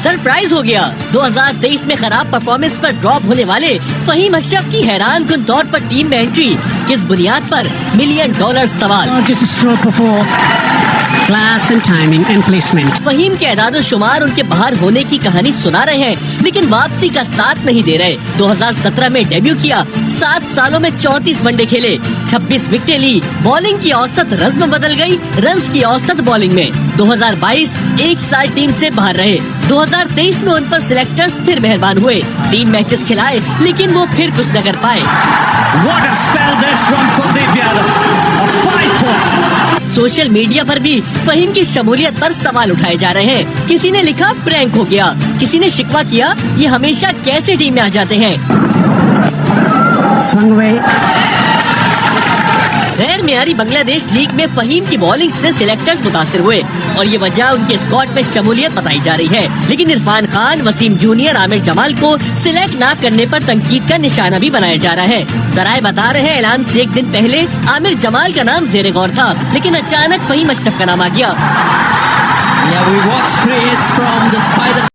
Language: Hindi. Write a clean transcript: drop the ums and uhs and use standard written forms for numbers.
सरप्राइज हो गया। 2023 में खराब परफॉर्मेंस पर ड्रॉप होने वाले फहीम अशरफ की हैरानकुन तौर पर टीम में एंट्री, किस बुनियाद पर? $1 मिलियन सवाल। Class and timing and placement. Faheem के एदादो शुमार उनके बाहर होने की कहानी सुना रहे हैं, लेकिन वापसी का साथ नहीं दे रहे। 2017 में डेब्यू किया, 7 सालों में 34 वनडे खेले, 26 विकेटें ली, बॉलिंग की औसत रज़्म बदल गई, रन्स की औसत बॉलिंग में। 2022 1 साल टीम से बाहर रहे। 2023 में उन पर सिलेक्टर्स फिर मेहरबान हुए, 3 मैचेस खिलाए, लेकिन वो फिर कुछ न कर पाए। What a spell this from Kuldeep Yadav. A 5-4. Social media पर भी फहीम की शमूलियत पर सवाल उठाए जा रहे हैं। किसी ने लिखा प्रैंक हो गया, किसी ने शिकवा किया ये हमेशा कैसे टीम में आ जाते हैं। गैर मेयारी बांग्लादेश लीग में फहीम की बॉलिंग से सिलेक्टर्स मुतासिर हुए और ये वजह उनके स्क्वाड में शमूलियत बताई जा रही है। लेकिन इरफान खान, वसीम जूनियर, आमिर जमाल को सिलेक्ट न करने पर तनकीद का निशाना भी बनाया जा रहा है। जराए बता रहे हैं ऐलान से 1 दिन पहले आमिर जमाल का नाम ज़ेरे गौर था, लेकिन अचानक फहीम अशरफ का नाम आ गया। Yeah, we watched 3 hits from the Spider.